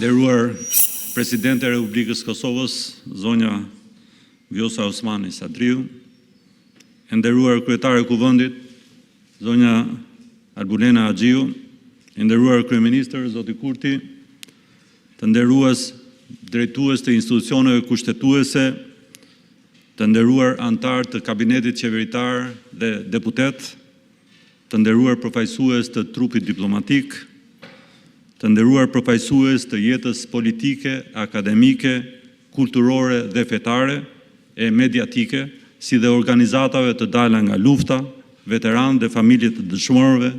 Nderuar Presidente e Republikës Kosovës, zonja Vjosa Osmani Sadriu, nderuar Kryetare e Kuvendit, zonja Albulena Axhiu, nderuar Kryeministër zoti Kurti, të nderuar drejtues të institucioneve kushtetuese, të nderuar antar të kabinetit qeveritar dhe deputet, të nderuar përfaqësues të trupit diplomatik, të nderuar përfaqësues të jetës politike, akademike, kulturore dhe fetare e mediatike, si dhe organizatave të dalë nga lufta, veteranë dhe familjet të dëshmorëve,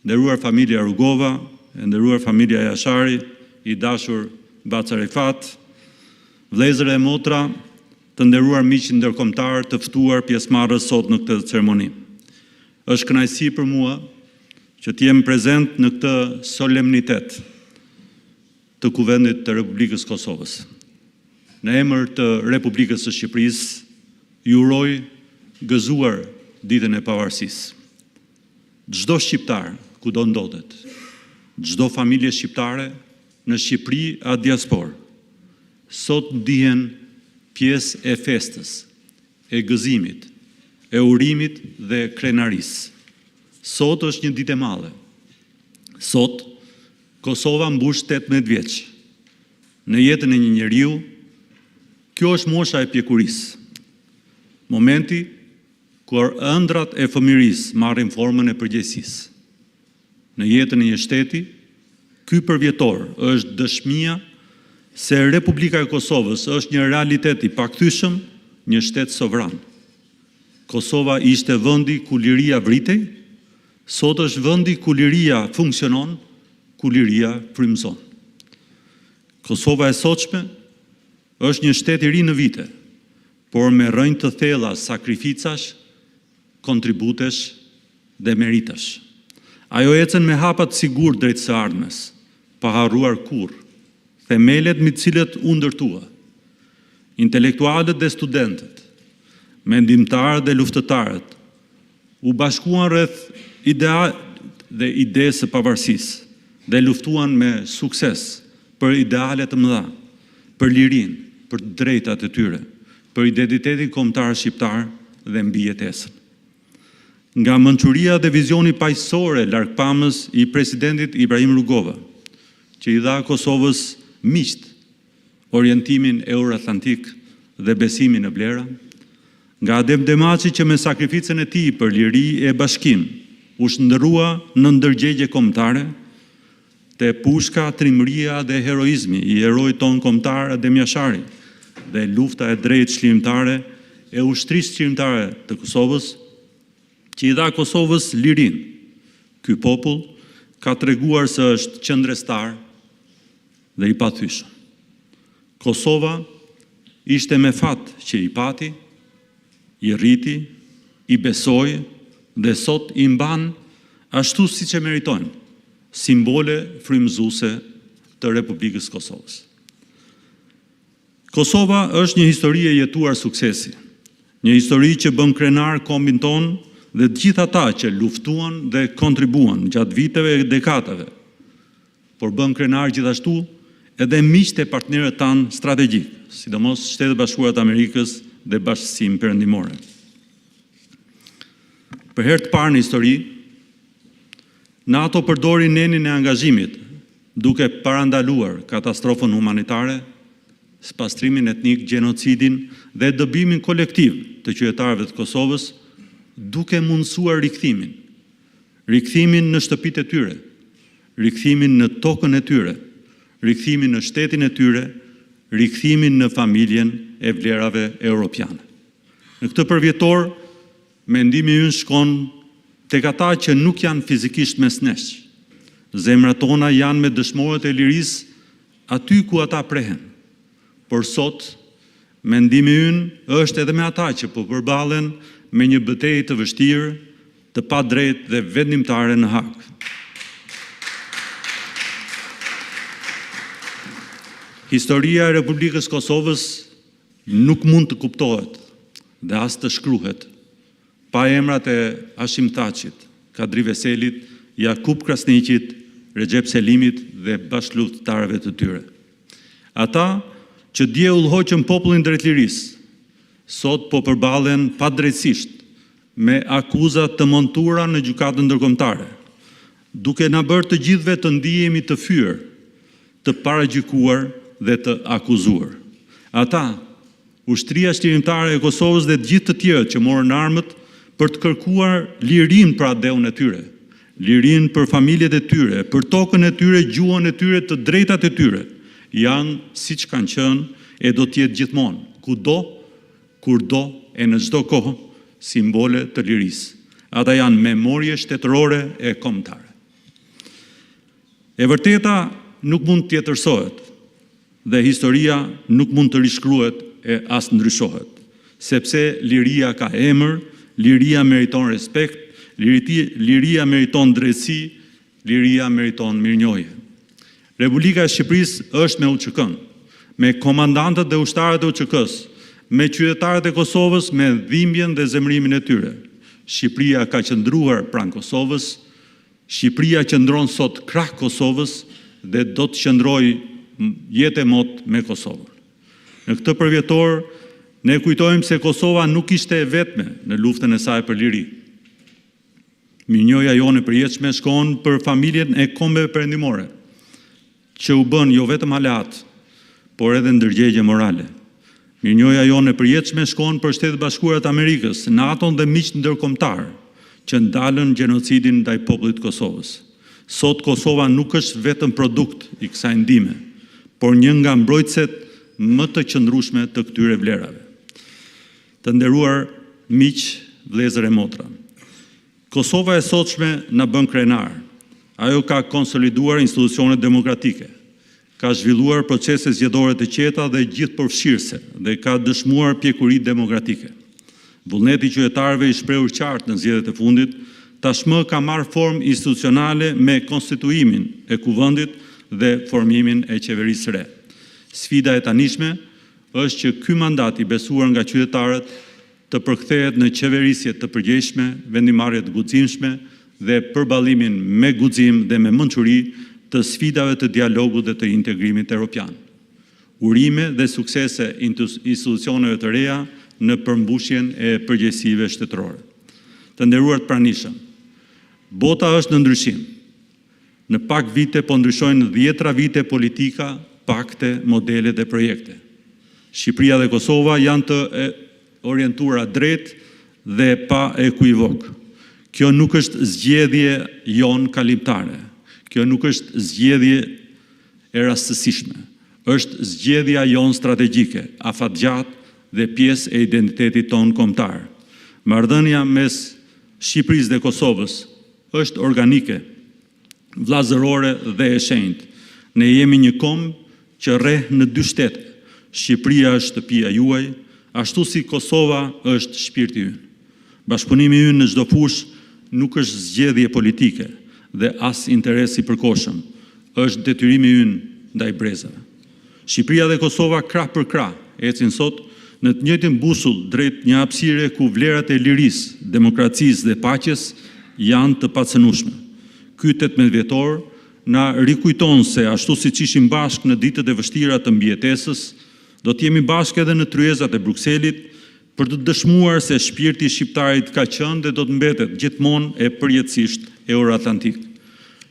nderuar familja Rugova, nderuar familja Jashari, i dashur Baca Rifat, vëllezër e motra, të nderuar miq ndërkombëtar të ftuar pjesëmarrës sot në këtë ceremoni. Është kënaqësi për mua që të jem prezent në këtë solemnitet të Kuvendit të Republikës Kosovës. Në emër të Republikës së Shqipërisë, ju uroj gëzuar ditën e pavarësisë. Çdo shqiptar, kudo ndodhet, çdo familje shqiptare në Shqipëri a diasporë, sot ndihen pjesë e festës, e gëzimit, e urimit dhe krenarisë. Sot është një ditë e madhe. Sot, Kosova mbush 18 vjeç. Në jetën e një njeriu, kjo është mosha e pjekurisë. Momenti kur ëndrat e fëmirisë marrin formën e përgjegjësisë. Në jetën e një shteti, ky përvjetor është dëshmia se Republika e Kosovës është një realitet i pakthyeshëm, një shtet sovran. Kosova ishte vendi ku liria vritej, sot është vendi ku liria funksionon, ku liria frymëzon. Kosova e sotshme është një shtet i ri në vite, por me rrënjë të thella sakrificash, kontributesh dhe meritash. Ajo ecën me hapat sigur drejt së ardhmes, pa harruar kurrë, themelet mbi të cilët u ndërtua. Intelektualët dhe studentët, mendimtarët dhe luftëtarët u bashkuan rreth dhe idesë së pavarësisë dhe luftuan me sukses për ideale të mëdha, për lirinë, për drejtat e tyre, për identitetin kombëtar shqiptar dhe mbijetesën. Nga mençuria dhe vizioni paqësore largpamës i presidentit Ibrahim Rugova, që i dha Kosovës miqt orientimin euroatlantik dhe besimin në vlera, nga Adem Demaçi që me sakrificën e tij për liri e bashkim u shndërrua në ndërgjegje kombëtare, te pushka, trimëria dhe heroizmi i herojit ton kombëtar Adem Jashari dhe lufta e drejtë çlirimtare e ushtrisë çlirimtare të Kosovës, që i dha Kosovës lirin. Ky popull ka treguar se është qëndrestar dhe i pathyeshëm. Kosova ishte me fat që i pati, i rriti, i besoi dhe sot i mban ashtu siç e meritojnë, simbole frymëzuese të Republikës Kosovës. Kosova është një histori e jetuar suksesi, një histori që bën krenar kombin ton dhe të gjithë ata që luftuan dhe kontribuan gjatë viteve e dekadave, por bën krenar gjithashtu edhe miqtë e partnerët tanë strategjik, sidomos Shtetet Bashkuara të Amerikës dhe Bashkësinë Perëndimore. Për herë të parë në histori, NATO përdori nenin e angazhimit, duke parandaluar katastrofën humanitare, spastrimin etnik, gjenocidin dhe dëbimin kolektiv të qytetarëve të Kosovës, duke mundësuar rikthimin në shtëpitë e tyre, rikthimin në tokën e tyre, rikthimin në shtetin e tyre, rikthimin në familjen e vlerave europiane. Në këtë përvjetor, mendimi ynë shkon tek ata që nuk janë fizikisht mes nesh. Zemrat tona janë me dëshmorët e lirisë aty ku ata prehen. Por sot, mendimi ynë është edhe me ata që po përballen me një betejë të vështirë, të padrejtë dhe vendimtare në Hag. Historia e Republikës Kosovës nuk mund të kuptohet dhe as të shkruhet pa emrat e Hashim Thaçit, Kadri Veselit, Jakub Krasniqit, Recep Selimit dhe bashkëluftëtarëve të tyre. Ata që dje udhëhoqën popullin drejt lirisë, sot po përballen padrejtësisht me akuza të montuara në gjykatën ndërkombëtare, duke na bërë të gjithëve të ndihemi të fyer, të paragjykuar dhe të akuzuar. Ata, ushtria shtirimtare e Kosovës dhe të gjithë të tjerët që morën armët për të kërkuar lirinë për adeun e tyre, lirinë për familjet e tyre, për tokën e tyre, gjuhën e tyre, të drejtat e tyre, janë siç kanë qenë e do të jetë gjithmonë, kudo, kurdo e në çdo kohë, simbole të lirisë. Ata janë memorie shtetërore e kombëtare. E vërteta nuk mund të tjetërsohet dhe historia nuk mund të rishkruhet e as ndryshohet, sepse liria ka emër, liria meriton respekt, liria meriton drejtësi, liria meriton mirënjohje. Republika e Shqipërisë është me UÇK-n, me komandantët dhe ushtarët e UÇK-s, me qytetarët e Kosovës me dhimbjen dhe zemrimin e tyre. Shqipëria ka qëndruar pranë Kosovës, Shqipëria qëndron sot krah Kosovës dhe do të qëndrojë jetë e mot me Kosovën. Në këtë përvjetor, ne kujtojmë se Kosova nuk ishte e vetme në luftën e saj për liri. Mirënjohja jone e përjetshme shkon për familjen e kombeve perëndimore, që u bën jo vetëm aleat, por edhe ndërgjegje morale. Mirënjohja jone e përjetshme shkon për Shtetet Bashkuara të Amerikës, NATO-n dhe miq ndërkombëtar që ndalën gjenocidin ndaj popullit të Kosovës. Sot Kosova nuk është vetëm produkt i kësaj ndime, por një nga mbrojtëset më të qëndrueshme të këtyre vlerave. Të nderuar miq, vëllezër e motra, Kosova e sotshme na bën krenar. Ajo ka konsoliduar institucionet demokratike, ka zhvilluar procese zgjedhore të qeta dhe gjithëpërfshirëse dhe ka dëshmuar pjekuri demokratike. Vullneti i qytetarëve i shprehur qartë në zgjedhjet e fundit tashmë ka marrë formë institucionale me konstituimin e kuvendit dhe formimin e qeverisë së re. Sfida e tanishme është që ky mandat i besuar nga qytetarët të përkthehet në qeverisje të përgjegjshme, vendimarrje të guximshme dhe përballimin me guxim dhe me mençuri të sfidave të dialogut dhe të integrimit evropian. Urime dhe suksese institucioneve të reja në përmbushjen e përgjegjësive shtetërore. Të nderuar të pranishëm, bota është në ndryshim. Në pak vite po ndryshojnë 10 vite politika, pakte, modele dhe projekte. Shqipëria dhe Kosova janë të orientuara drejt dhe pa ekuivok. Kjo nuk është zgjedhje jon kalimtare. Kjo nuk është zgjedhje e rastësishme. Është zgjedhja jon strategjike, afatgjatë dhe pjesë e identitetit ton kombëtar. Marrëdhënia mes Shqipërisë dhe Kosovës është organike, vllazërore dhe e shenjtë. Ne jemi një kombë që rreh në 2 shtete. Shqipëria është shtëpia juaj, ashtu si Kosova është shpirti ynë. Bashkëpunimi ynë në çdo fushë nuk është zgjedhje politike dhe as interes i përkohshëm, është detyrimi ynë ndaj brezave. Shqipëria dhe Kosova krah për krah ecin sot në të njëjtin bushull drejt një hapësire ku vlerat e lirisë, demokracisë dhe paqes janë të pacënueshme. Ky 18 vjetor na rikujton se ashtu siç ishim bashkë në ditët e vështira të mbijetesës, do të jemi bashkë edhe në tryezat e Brukselit për të dëshmuar se shpirti i shqiptarit ka qenë dhe do të mbetet gjithmonë e përjetësisht euroatlantik.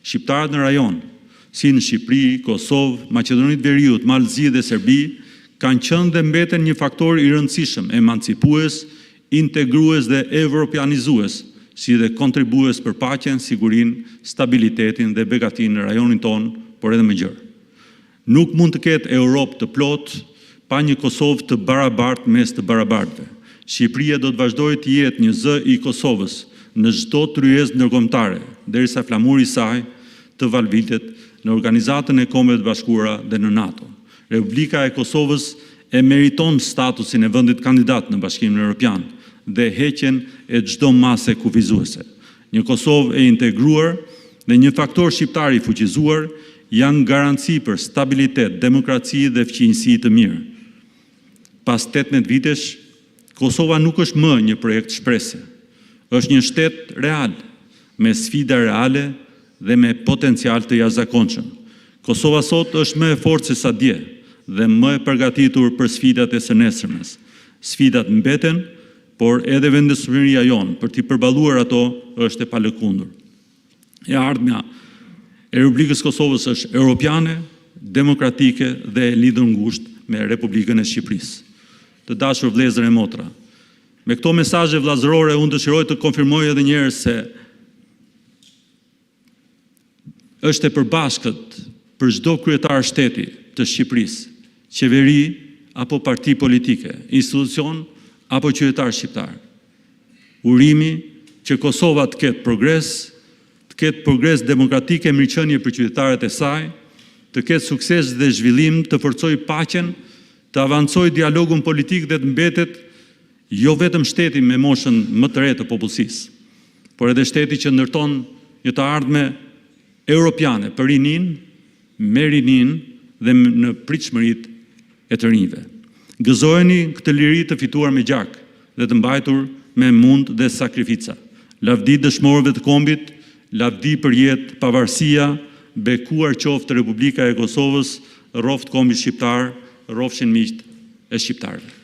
Shqiptarët në rajon, si në Shqipëri, Kosovë, Maqedoni të Veriut, Malëzi dhe Serbi, kanë qenë dhe mbeten një faktor i rëndësishëm, emancipues, integrues dhe evropianizues, si dhe kontribues për paqen, sigurinë, stabilitetin dhe begatinë në rajonin ton, por edhe më gjerë. Nuk mund të ketë Europë të plotë pa një Kosovë të barabartë mes të barabartëve. Shqipëria do të vazhdojë të jetë një zë i Kosovës në çdo tryezë ndërkombëtare, derisa flamuri i saj të valvitet në Organizatën e Kombeve të Bashkuara dhe në NATO. Republika e Kosovës e meriton statusin e vendit kandidat në Bashkimin Evropian dhe heqjen e çdo mase kufizuese. Një Kosovë e integruar dhe një faktor shqiptar i fuqizuar janë garanci për stabilitet, demokraci dhe fqinjësi të mirë. Pas 18 vitesh, Kosova nuk është më një projekt shprese. Është një shtet real, me sfida reale dhe me potencial të jashtëzakonshëm. Kosova sot është më e fortë se sa dje dhe më e përgatitur për sfidat e së nesërmes. Sfidat mbeten, por edhe vendosmëria jonë për t'i përballuar ato është e palëkundur. E ardhmja e Republikës Kosovës është europiane, demokratike dhe e lidhur ngushtë me Republikën e Shqipërisë. Të dashur vëllezër e motra, me këto mesazhe vllazërore unë dëshiroj të konfirmoj edhe një herë se është e përbashkët për çdo kryetar shteti të Shqipërisë, qeveri apo parti politike, institucion apo qytetar shqiptar. Urimi që Kosova të ketë progres demokratik e mirëqenie për qytetarët e saj, të ketë sukses dhe zhvillim, të forcojë paqen, të avancojë dialogun politik dhe të mbetet jo vetëm shteti me moshën më të re të popullsisë, por edhe shteti që ndërton një të ardhme europiane për rinin, me rinin dhe në pritshmëritë e të rinjve. Gëzojeni këtë liri të fituar me gjak dhe të mbajtur me mund dhe sakrifica. Lavdi dëshmorëve të kombit, lavdi për jetë, pavarësia, bekuar qoftë Republika e Kosovës, rroft kombi shqiptar, rrofshin miqt e shqiptarëve.